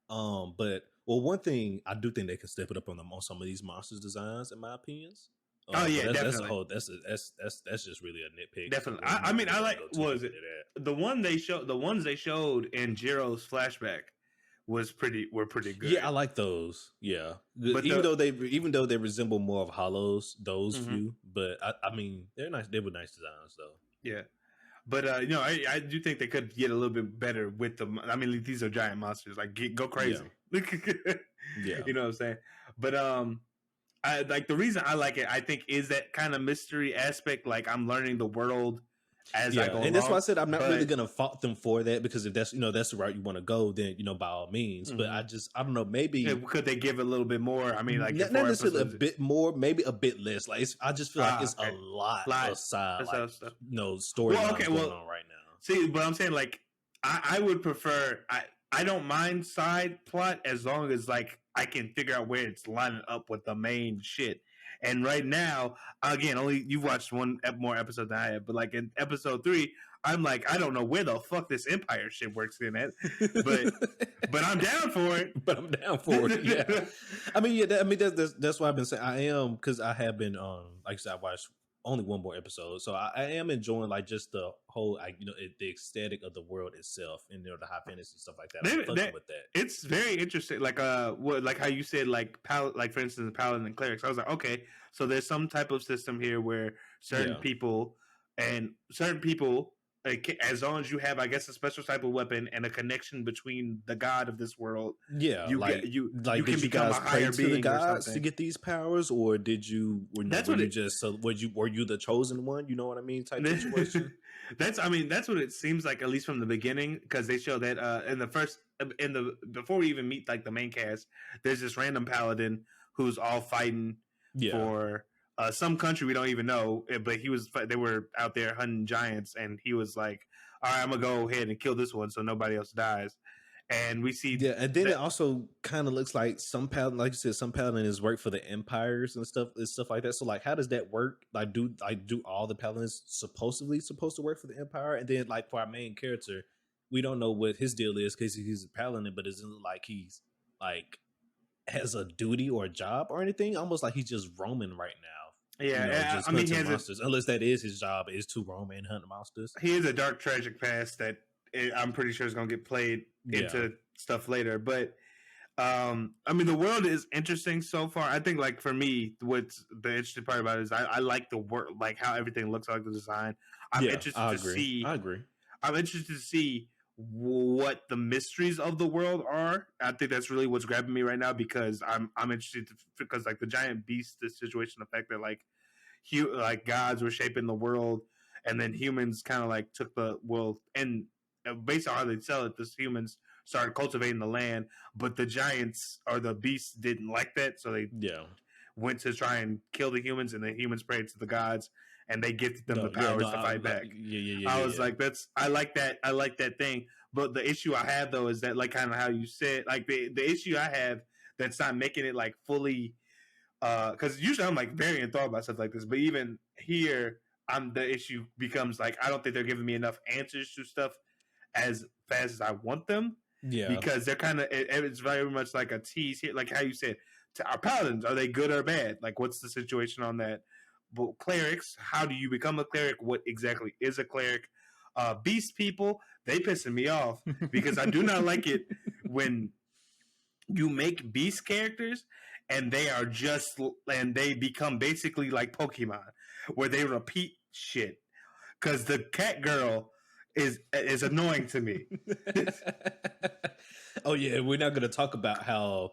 But well, one thing I do think they can step it up on them on some of these monsters designs, in my opinions. Yeah, that's, definitely. That's a whole. That's just really a nitpick. Definitely. I mean, I like. Was it the one they showed? The ones they showed in Jiro's flashback were pretty good. Yeah, I like those. Yeah, but even though they resemble more of Hollows, those few. But I mean, they're nice. They were nice designs, though. Yeah. But you know, I do think they could get a little bit better with them. I mean, these are giant monsters. Like, go crazy. Yeah. You know what I'm saying? But I like the reason I like it. I think is that kind of mystery aspect. Like, I'm learning the world as I go along. And that's why I said I'm not really gonna fault them for that, because if that's that's the route you want to go, then by all means. But I don't know. Maybe could they give a little bit more? I mean, like not necessarily a bit more, maybe a bit less. Like I just feel like it's a lot of side stuff. Story going on right now. See, but I'm saying, like, I would prefer. I don't mind side plot as long as like I can figure out where it's lining up with the main shit. And right now, again, only you've watched one more episode than I have, but like in episode 3, I'm like, I don't know where the fuck this Empire shit works in at, but I'm down for it. But I'm down for it. Yeah, I mean, that's why I've been saying I am, because I have been like I said, I watched only one more episode, so I am enjoying like just the whole the aesthetic of the world itself, and the high fantasy stuff like that. I'm fucking with that. It's very interesting. Like like how you said, like like for instance, paladin and clerics. I was like, okay, so there's some type of system here where certain people, as long as you have, I guess, a special type of weapon and a connection between the god of this world, you can become a higher being the gods to get these powers, or did you? Were you the chosen one? You know what I mean? Type situation. That's what it seems like, at least from the beginning, because they show that before we even meet like the main cast, there's this random paladin who's all fighting for some country we don't even know, but they were out there hunting giants, and he was like, all right, I'm gonna go ahead and kill this one so nobody else dies. And we see and then it also kind of looks like some paladin, like you said, some paladin is work for the empires and stuff like that. So like, how does that work? Like, do all the paladins supposed to work for the empire? And then like for our main character, we don't know what his deal is, because he's a paladin, but it's like he's like has a duty or a job or anything. Almost like he's just roaming right now. Yeah, just hunting monsters. Unless that is his job, is to roam and hunt monsters. He has a dark, tragic past that I'm pretty sure is going to get played into stuff later. But I mean, the world is interesting so far. I think, like, for me, what's the interesting part about it is I like the work, like how everything looks, like the design. I'm interested to see. I agree. I'm interested to see what the mysteries of the world are. I think that's really what's grabbing me right now, because I'm interested because like the giant beast, the situation, the fact that like gods were shaping the world, and then humans kind of like took the world, and based on how they sell it, the humans started cultivating the land, but the giants or the beasts didn't like that, so they went to try and kill the humans, and the humans prayed to the gods, and they gifted them the powers to fight back. I was like, I like that thing. But the issue I have though is that, like, kind of how you said, like the issue I have that's not making it like fully, because usually I'm like very enthralled by stuff like this, but even here, the issue becomes like I don't think they're giving me enough answers to stuff as fast as I want them. Yeah, because they're kind of it's very much like a tease here, like how you said, our paladins, are they good or bad? Like, what's the situation on that? But clerics, how do you become a cleric? What exactly is a cleric? Beast people, they pissing me off because I do not like it when you make beast characters and they become basically like Pokemon, where they repeat shit. Because the cat girl is annoying to me. Oh yeah, we're not going to talk about how,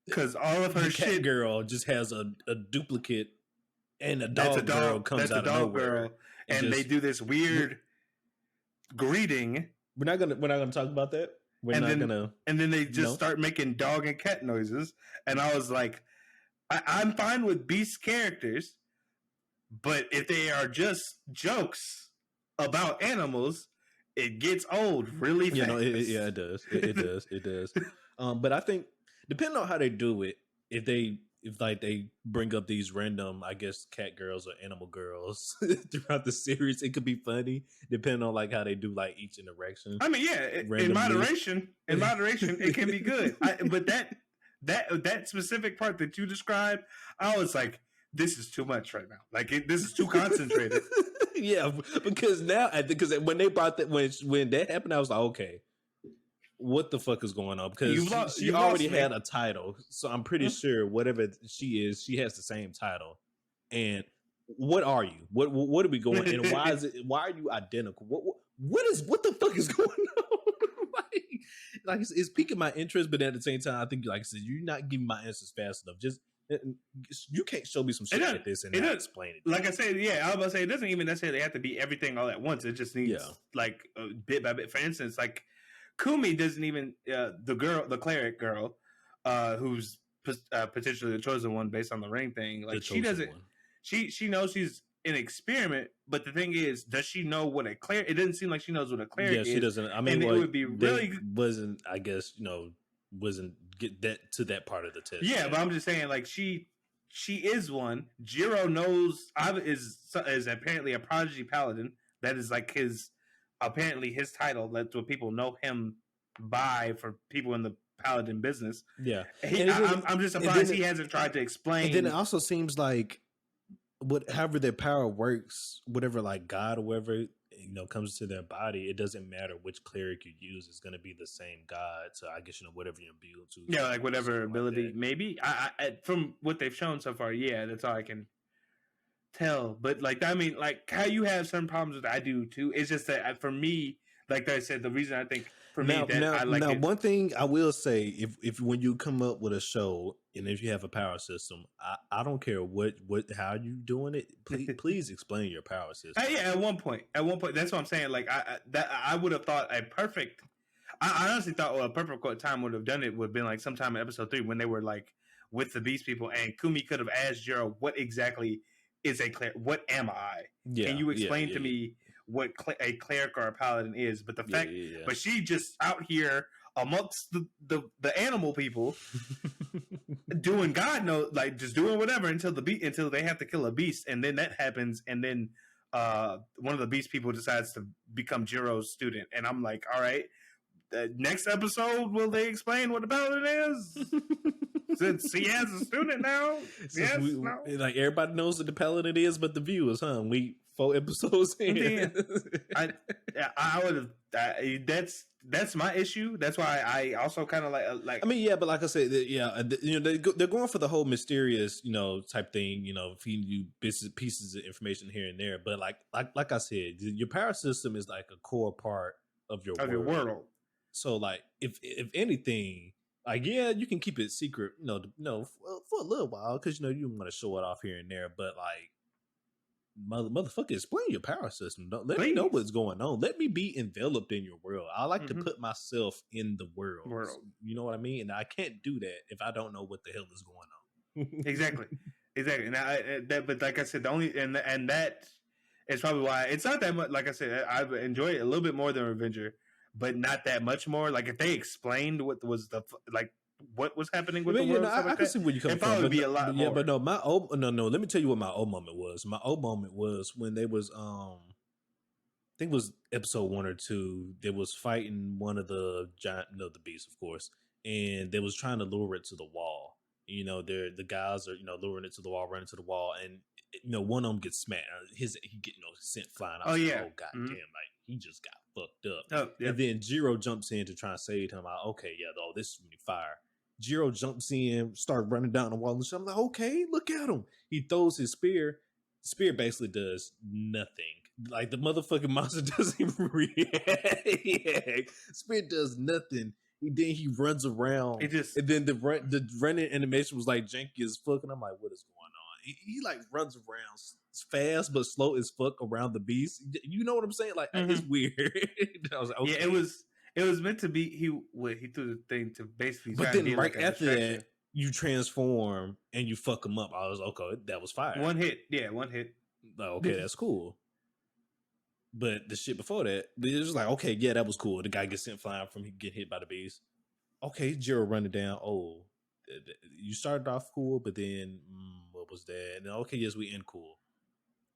because all of her cat girl just has a duplicate. And a dog girl comes out of nowhere, and they do this weird greeting. We're not gonna talk about that. And then they just start making dog and cat noises, and I was like, I'm fine with beast characters, but if they are just jokes about animals, it gets old really fast. It does. It does. But I think depending on how they do it, if like they bring up these random, I guess, cat girls or animal girls throughout the series, it could be funny. Depending on like how they do like each interaction. I mean, yeah, randomly. in moderation, it can be good. But that specific part that you described, I was like, this is too much right now. Like this is too concentrated. Yeah, because now because when they brought that when that happened, I was like, okay, what the fuck is going on? Because she already had a title, so I'm pretty sure whatever she is, she has the same title. And what are you? What are we going? And why is it? Why are you identical? What the fuck is going on? like it's piquing my interest, but at the same time, I think like I said, you're not giving my answers fast enough. Just you can't show me some shit like this and not explain it. Like I said, yeah, I was about to say it doesn't even necessarily have to be everything all at once. It just needs like bit by bit. For instance, like Kumi doesn't even the cleric girl, who's potentially the chosen one based on the ring thing. Like she doesn't. She knows she's an experiment, but the thing is, does she know what a cleric? It doesn't seem like she knows what a cleric is. Yeah, she doesn't. I mean, it would be really wasn't. I guess wasn't get that to that part of the test. Yeah, but I'm just saying, like she is one. Jiro knows is apparently a prodigy paladin. That is like his title. That's what people know him by for people in the paladin business. Yeah, I'm just surprised he hasn't tried to explain. And then it also seems like however their power works, whatever like God or whatever comes to their body, it doesn't matter which cleric you use; it's going to be the same God. So I guess whatever you imbue to. Yeah, like whatever ability, like maybe. I from what they've shown so far, yeah, that's all I can tell. But like, I mean, like how you have some problems with, I do too. It's just that for me, like I said, the reason I think for me that I like it. One thing I will say, if when you come up with a show and if you have a power system, I don't care how you doing it. Please explain your power system. Yeah, at one point, that's what I'm saying. Like I would have thought a perfect. I honestly thought a perfect time would have done it would have been like sometime in episode 3 when they were like with the Beast people and Kumi could have asked Jiro what exactly is a cleric. What am I? Yeah, can you explain to me what a cleric or a paladin is? But the fact, but she just out here amongst the animal people doing God knows, like just doing whatever until they have to kill a beast, and then that happens, and then one of the beast people decides to become Jiro's student, and I'm like, all right, the next episode will they explain what the paladin is? Since he has a student now, like everybody knows what the paladin is, but the viewers, huh? We 4 episodes in. I would have. That's my issue. That's why I also kind of like. I mean, yeah, but like I said, they're going for the whole mysterious, type thing. Feeding you pieces of information here and there. But like I said, your power system is like a core part of your world. So like, if anything. Like, yeah, you can keep it secret, for a little while because you want to show it off here and there. But like, motherfucker, explain your power system. Let me know what's going on. Let me be enveloped in your world. I like to put myself in the world. You know what I mean? And I can't do that if I don't know what the hell is going on. Exactly. Now, but like I said, the only and that is probably why it's not that much. Like I said, I enjoy it a little bit more than Revenger. But not that much more. Like if they explained what was what was happening with the world, I can see where you come from. It'd probably be a lot more. Yeah, but no, no. Let me tell you what my old moment was. My old moment was when they was I think it was episode 1 or 2. They was fighting one of the giant, the beasts, of course, and they was trying to lure it to the wall. The guys are luring it to the wall, running to the wall, and one of them gets smacked. He get sent flying. Oh goddamn! Like he just got fucked up. And then Jiro jumps in to try and save him. Okay, this is really fire. Jiro jumps in, start running down the wall, and I'm like, okay, look at him. He throws his spear. Spear basically does nothing. Like the motherfucking monster doesn't even react. Spear does nothing. Then he runs around. And then the running animation was like janky as fuck, and I'm like, what is going on? He like runs around fast but slow as fuck around the beast. You know what I'm saying? Like it's weird. I was like, okay. Yeah, it was meant to be. He threw the thing to basically. But then right after that, you transform and you fuck him up. I was okay. That was fire. One hit. Like, okay, that's cool. But the shit before that, it was like, okay, that was cool. The guy gets sent flying from getting hit by the beast. Okay, Jiro running down. Oh, you started off cool, but then what was that? And okay, yes, we end cool,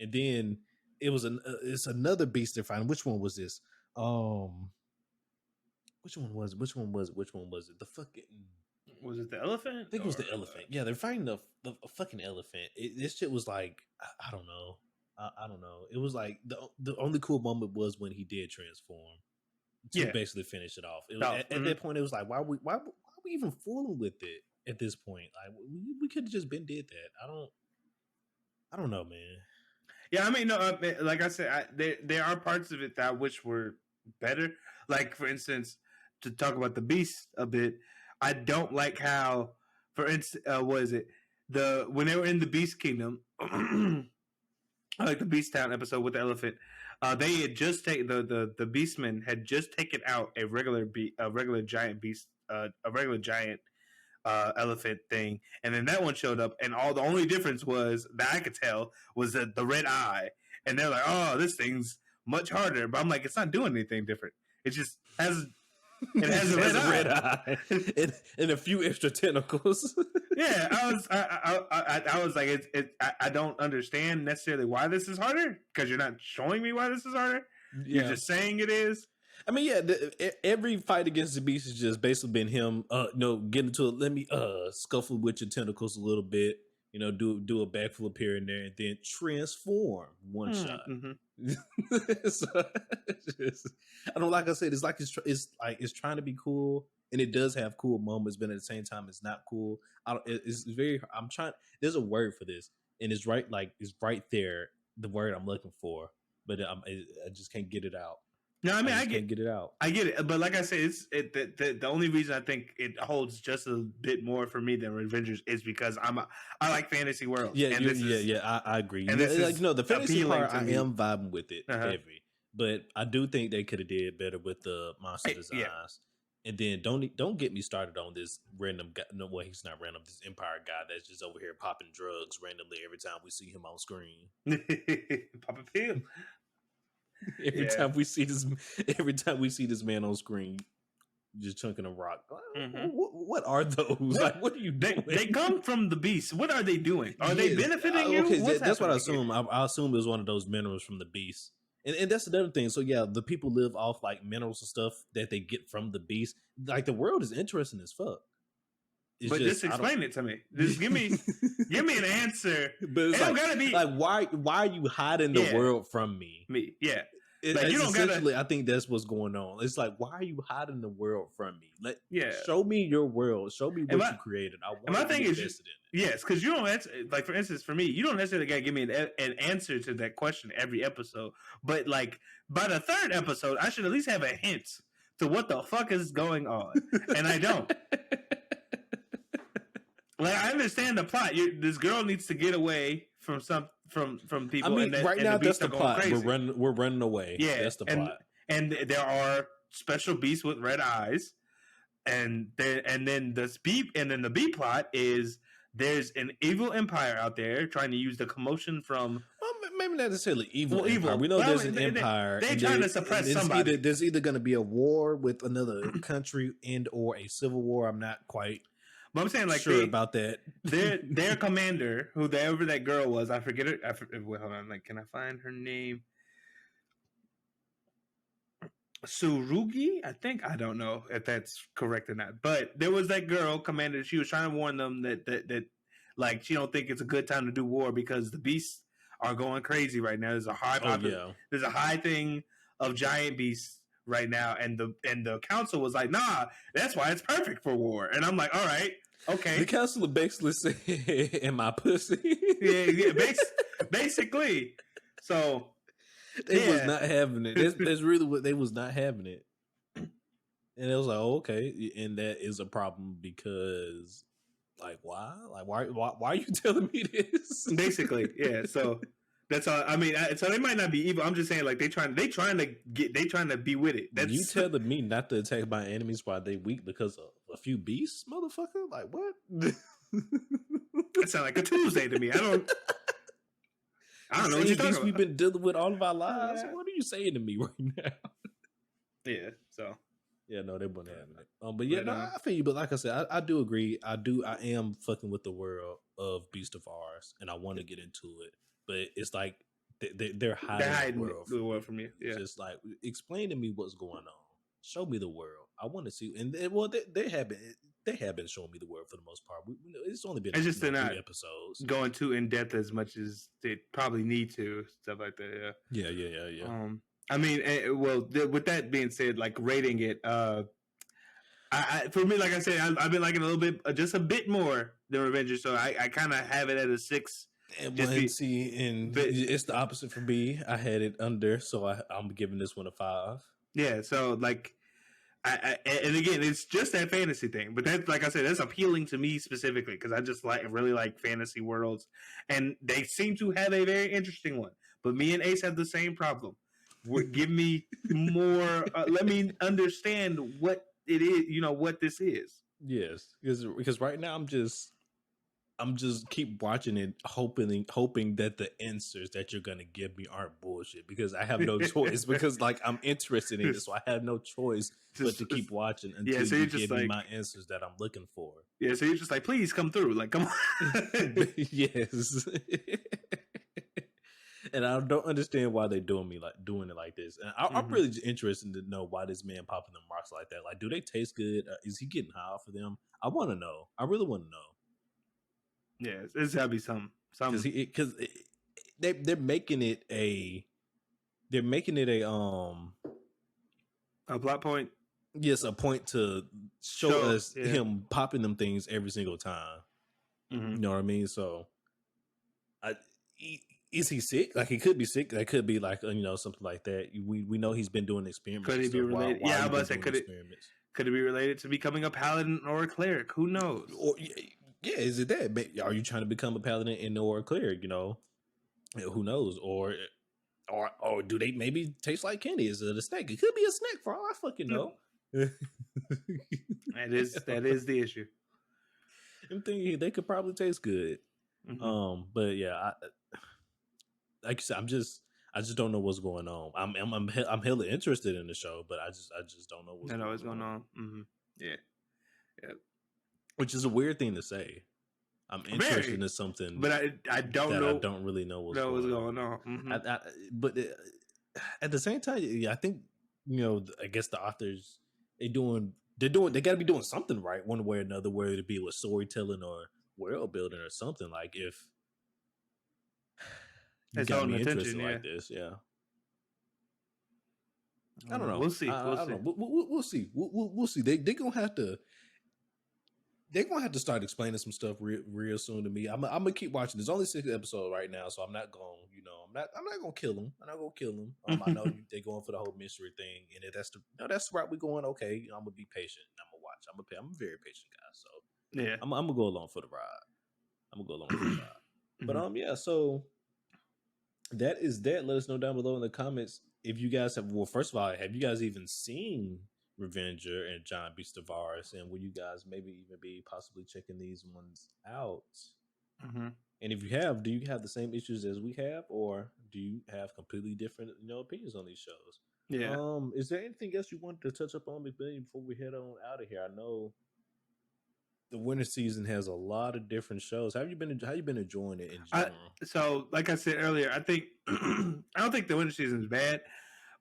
and then it's another beast they're fighting. Which one was this? Which one was it? Which one was it? Which one was it? The fucking Was it the elephant? I think it was the elephant. Yeah, they're fighting the fucking elephant. This shit was like I don't know. I don't know. It was like the only cool moment was when he did transform to basically finish it off. It was, at that point, it was like why we even fooling with it at this point? Like we could have just been did that. I don't know, man. Yeah, I mean, no, like I said, there are parts of it that I wish were better. Like, for instance, to talk about the beast a bit, I don't like how, for instance, what is it? When they were in the Beast Kingdom, like the Beast Town episode with the elephant, they had just taken the Beastmen had just taken out a regular giant beast, a regular giant elephant thing, and then that one showed up, and the only difference was that I could tell was that the red eye, and they're like, "Oh, this thing's much harder," but I'm like, it's not doing anything different. It just has. It has a red eye. and a few extra tentacles. Yeah, I was like, I don't understand necessarily why this is harder, because you're not showing me why this is harder. Yeah. You're just saying it is. I mean, yeah, every fight against the beast has just basically been him, get into it. Let me scuffle with your tentacles a little bit, do a backflip here and there, and then transform one shot. So, I don't like I said. It's like it's trying to be cool, and it does have cool moments, but at the same time, it's not cool. It's very. I'm trying. There's a word for this, and it's right. Like it's right there. The word I'm looking for, but I just can't get it out. No, I mean I can't get it out. I get it, but like I said, the only reason I think it holds just a bit more for me than Avengers is because I like fantasy worlds. Yeah, I agree. And the fantasy part, I am vibing with it heavy, but I do think they could have did better with the monster designs. Yeah. And then don't get me started on this random guy. No, well, he's not random. This Empire guy that's just over here popping drugs randomly every time we see him on screen. Pop a pill. Every time we see this man on screen, just chunking a rock. What are those? Like, what are you doing? They come from the beast. What are they doing? Are they benefiting you? Okay, that's what I assume. I assume it was one of those minerals from the beast. And that's another thing. So yeah, the people live off like minerals and stuff that they get from the beast. Like the world is interesting as fuck. But just explain it to me. Just give me an answer. But it's gotta be like why are you hiding the world from me? Yeah. Like you don't essentially, I think that's what's going on. It's like, why are you hiding the world from me? Show me your world. Show me what you created. I want to be invested in it. Yes, because you don't like, for instance, for me, you don't necessarily got to give me an answer to that question every episode. But like by the third episode, I should at least have a hint to what the fuck is going on, and I don't. Like I understand the plot. This girl needs to get away from people. I mean, right now that's the plot. We're running away. Yeah, that's the plot. And there are special beasts with red eyes, and then the B plot is there's an evil empire out there trying to use the commotion from. Well, maybe not necessarily evil. Empire. We know there's an empire. They're trying to suppress somebody. There's either going to be a war with another country or a civil war. I'm not quite. But I'm saying, like, sure about that. Their commander, whoever that girl was, I forget it. Wait, hold on. Like, can I find her name? Surugi, I think. I don't know if that's correct or not. But there was that girl commander. She was trying to warn them that like she don't think it's a good time to do war because the beasts are going crazy right now. There's a there's a high thing of giant beasts right now, and the council was like, nah, that's why it's perfect for war. And I'm like, all right. Okay. The counselor basically said, "In my pussy." yeah, basically. So they was not having it. That's really what they was not having it. And it was like, oh, okay, and that is a problem because, like, why? Like, why are you telling me this? Basically, yeah. So that's all. I mean, so they might not be evil. I'm just saying, like, they trying to be with it. That's you telling me not to attack my enemies while they weak because of a few beasts, motherfucker. Like what? That sounds like a Tuesday to me. I don't know what you're talking about. We've been dealing with all of our lives. Yeah. What are you saying to me right now? Yeah. So Yeah, no, they wouldn't have it. But yeah, But no, I feel you. But like I said, I do agree. I am fucking with the world of Beast of Ars, and I want to get into it. But it's like they're they're hiding the hiding world the from world me. from you. It's Yeah. just like explain to me what's going on. Show me the world. I want to see. And well, they have been showing me the world for the most part. It's only been It's just they're not 3 episodes. going too in depth as much as they probably need to, stuff like that. Yeah, yeah, yeah, yeah. I mean, well, with that being said, like rating it, for me, like I said, I've been liking a little bit, just a bit more than Revengers, so I kind of have it at a 6. And Just one see, and but it's the opposite for me. I had it under, so I'm giving this one a 5. yeah, so like, and again, it's just that fantasy thing, but that's like I said, that's appealing to me specifically because I just really like fantasy worlds, and they seem to have a very interesting one. But me and Ace have the same problem. Give me more. Let me understand what it is. What this is. Yes, because right now I'm just keep watching it, hoping that the answers that you're gonna give me aren't bullshit. Because I have no choice. Because like I'm interested in it, so I have no choice but to keep watching until so you just give like, me my answers that I'm looking for. Yeah, so you're just like, please come through. Like, come on. Yes. And I don't understand why they're doing it like this. And I'm really interested to know why this man popping them rocks like that. Like, do they taste good? Is he getting high off of them? I want to know. I really want to know. Yeah, it's gotta be some because they're making it a plot point. Yes, a point to show us him popping them things every single time. You know what I mean? So, is he sick? Like he could be sick. That could be like something like that. We know he's been doing experiments. Could it be related? While I was about to say, could it be related to becoming a paladin or a cleric? Who knows? Or yeah, is it that? Are you trying to become a paladin or a cleric? Who knows? Or do they maybe taste like candy? Is it a snack? It could be a snack for all I fucking know. That is the issue. I'm thinking they could probably taste good. But yeah, like you said, I just don't know what's going on. I'm hella interested in the show, but I just don't know what's going on. Yeah. Which is a weird thing to say. I'm interested in something, but I don't know. I don't really know what's going on. But at the same time, yeah, I think I guess the authors they got to be doing something right one way or another, whether it be with storytelling or world building or something. Like if you got me interested like this, yeah. I don't know. We'll see. I don't know. We'll see. We'll see. They're gonna have to. They're gonna have to start explaining some stuff real soon to me. I'm gonna keep watching. There's only 6 episodes right now, so I'm not going. I'm not gonna kill them. I'm not gonna kill them. I know they're going for the whole mystery thing, and if that's the route we're going. Okay, I'm gonna be patient. I'm gonna watch. I'm a very patient guy, so yeah, I'm gonna go along for the ride. But yeah. So that is that. Let us know down below in the comments if you guys have. Well, first of all, have you guys even seen Revenger and Giant Beast of Ars, and will you guys maybe even be possibly checking these ones out? And if you have, do you have the same issues as we have, or do you have completely different opinions on these shows? Yeah. Is there anything else you wanted to touch up on, McMillian, before we head on out of here? I know the winter season has a lot of different shows. How you been enjoying it in general? So, like I said earlier, I think I don't think the winter season is bad.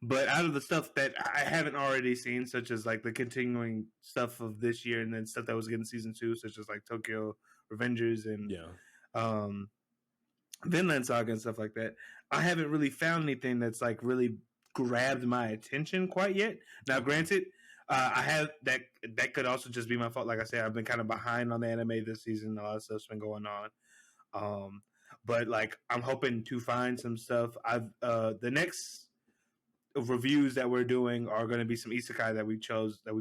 But out of the stuff that I haven't already seen, such as like the continuing stuff of this year, and then stuff that was getting season 2, such as like Tokyo Revengers and Vinland Saga and stuff like that, I haven't really found anything that's like really grabbed my attention quite yet. Now, granted, I have that could also just be my fault. Like I said, I've been kind of behind on the anime this season. A lot of stuff's been going on, but like I'm hoping to find some stuff. The next reviews that we're doing are going to be some isekai that we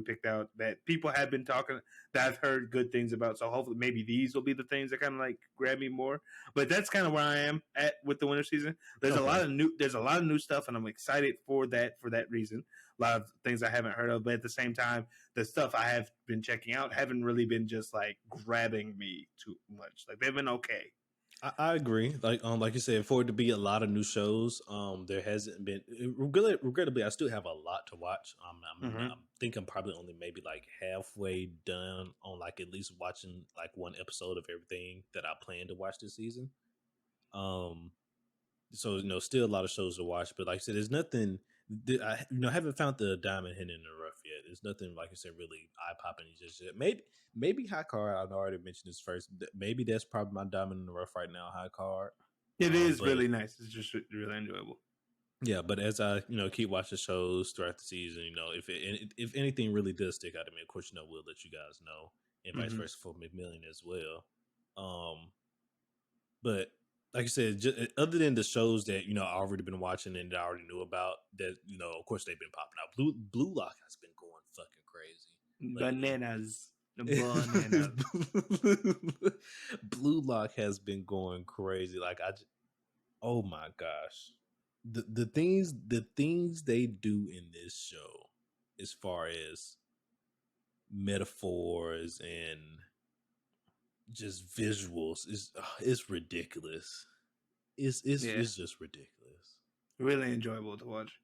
picked out that people have been talking, that I've heard good things about. So hopefully maybe these will be the things that kind of like grab me more. But that's kind of where I am at with the winter season. There's a lot of new stuff, and I'm excited for that reason. A lot of things I haven't heard of, but at the same time, the stuff I have been checking out haven't really been just like grabbing me too much. Like they've been okay. I agree. Like you said, for it to be a lot of new shows, there hasn't been. Regrettably, I still have a lot to watch. I think I'm probably only maybe like halfway done on like at least watching like one episode of everything that I plan to watch this season. Um, so still a lot of shows to watch, but like I said, there's nothing. I haven't found the diamond hidden in the rough yet. There's nothing like I said really eye popping just yet. Maybe High Card. I've already mentioned this first. Maybe that's probably my diamond in the rough right now. High Card. It is But really nice. It's just really enjoyable. yeah, but as I keep watching shows throughout the season, if anything really does stick out to me, of course, we'll let you guys know, and vice versa for McMillian as well. But like I said, other than the shows that I already been watching and that I already knew about, that of course they've been popping out. Blue Lock has been going fucking crazy. Bananas. Blue Lock has been going crazy. Oh my gosh, the things they do in this show, as far as metaphors and just visuals, is ridiculous. It's just ridiculous. Really enjoyable to watch.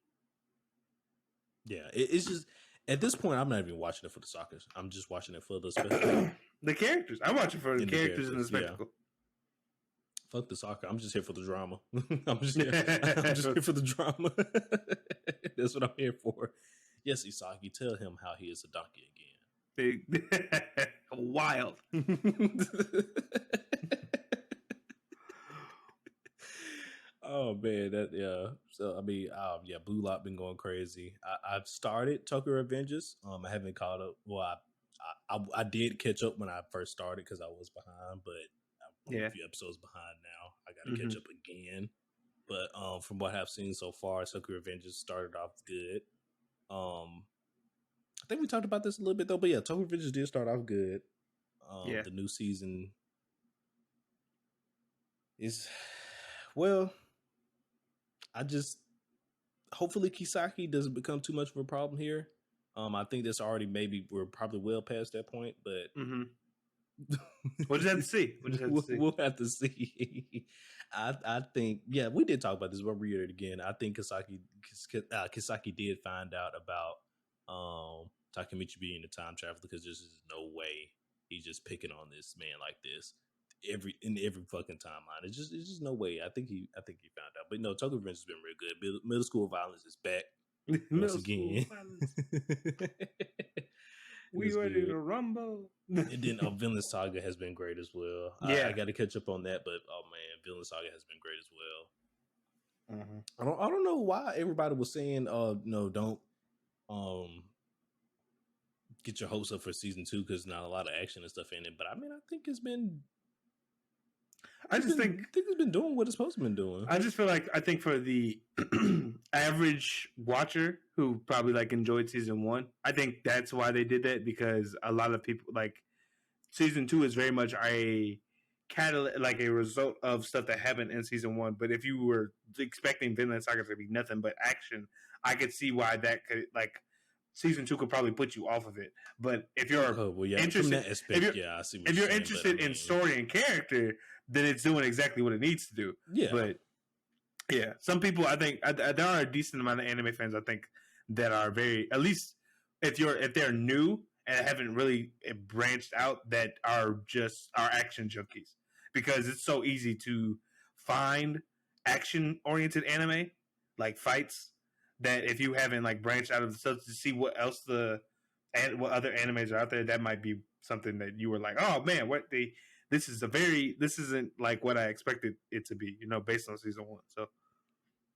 Yeah, it's just at this point I'm not even watching it for the soccer. I'm just watching it for the spectacle. The characters. I'm watching for the characters and the spectacle. Yeah. Fuck the soccer. I'm just here for the drama. I'm just here for the drama. That's what I'm here for. Yes, Isagi, tell him how he is a donkey again. Wild. Oh man, So I mean, Blue Lock been going crazy. I've started Tokyo Revengers. I haven't caught up. Well, I did catch up when I first started because I was behind, but I'm a few episodes behind now. I got to catch up again. But from what I've seen so far, Tokyo Revengers started off good. I think we talked about this a little bit though, but yeah, Tokyo Revengers did start off good. The new season is hopefully Kisaki doesn't become too much of a problem here. I think that's already we're probably well past that point, but we'll just have to see. We'll have to see. I think, we did talk about this, but I'll reiterate it again. I think Kisaki did find out about Takemichi being a time traveler, because there's just no way he's just picking on this man like this in every fucking timeline. It's just no way. I think he found out. But no, Tokyo Revenge has been real good. Middle school violence is back once again. We ready to rumble. And then Villain Saga has been great as well. I got to catch up on that, but oh man, Villain Saga has been great as well. I don't know why everybody was saying no, don't get your hopes up for season 2 because not a lot of action and stuff in it. But I mean, I think it's been. I think it's been doing what it's supposed to be doing. I just feel like for the average watcher who probably enjoyed season 1, I think that's why they did that, because a lot of people season 2 is very much a catalyst, a result of stuff that happened in season 1. But if you were expecting Vinland Saga to be nothing but action, I could see why that could season 2 could probably put you off of it. But if you're interested, if you're interested in story and character, then it's doing exactly what it needs to do. Yeah. But yeah, some people, I think there are a decent amount of anime fans, I think, that are very, at least if they're new and haven't really branched out, that are action junkies, because it's so easy to find action oriented anime fights, that if you haven't like branched out of the stuff to see what else what other animes are out there, that might be something that you were like, oh man, this isn't like what I expected it to be, based on season 1. So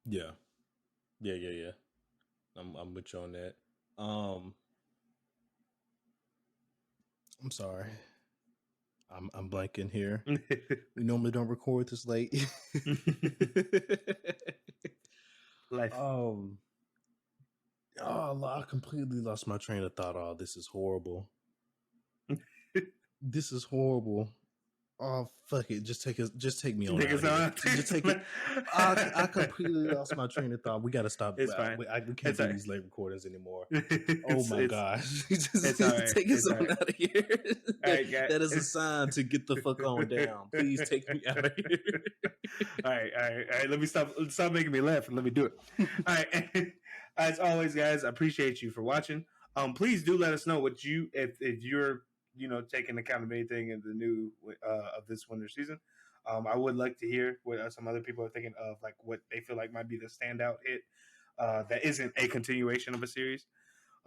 yeah. I'm with you on that. I'm sorry. I'm blanking here. We normally don't record this late. Life. I completely lost my train of thought. Oh, this is horrible. This is horrible. Oh fuck it! Just take me on Take out us of here. on. Just take it. I completely lost my train of thought. We got to stop. It's fine. We can't It's do all right. these late recordings anymore. Oh my It's gosh! it's all right. Take us It's all on right. out of here. All right, guys. That is a sign to get the fuck on down. Please take me out of here. All right. Let me stop making me laugh and let me do it. All right. As always, guys, I appreciate you for watching. Please do let us know what you if you're taking account of anything in the new of this winter season. I would like to hear what some other people are thinking of, like what they feel like might be the standout hit that isn't a continuation of a series.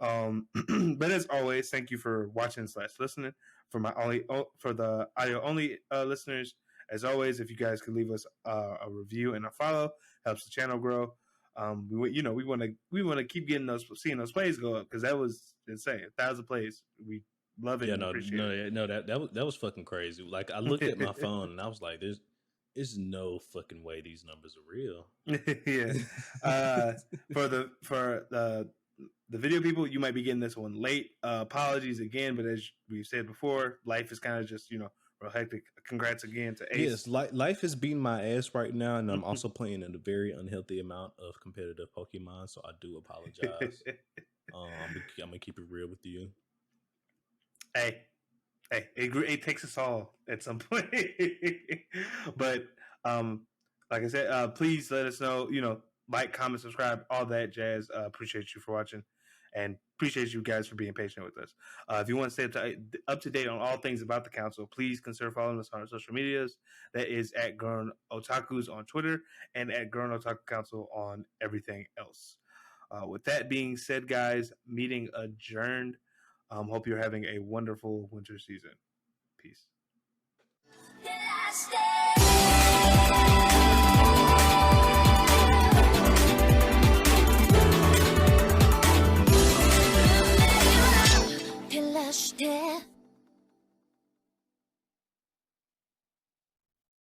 But as always, thank you for watching / listening. For the audio only listeners, as always, if you guys could leave us a review and a follow, helps the channel grow. We want to keep seeing those plays go up, because that was insane. 1,000 plays. We love it and appreciate it. That was fucking crazy. Like I looked at my phone and I was like, there's no fucking way these numbers are real. Yeah. For the video people, you might be getting this one late. Apologies again, but as we've said before, life is kind of just real hectic. Congrats again to Ace. Yes, life is beating my ass right now, and I'm also playing in a very unhealthy amount of competitive Pokemon, so I do apologize. I'm gonna keep it real with you. Hey, it takes us all at some point. But like I said, please let us know. Like, comment, subscribe, all that jazz. Appreciate you for watching, and appreciate you guys for being patient with us. If you want to stay up to date on all things about the council, please consider following us on our social medias. That is at Gurren Otakus on Twitter and at Gurren Otaku Council on everything else. With that being said, guys, meeting adjourned. Hope you're having a wonderful winter season. Peace.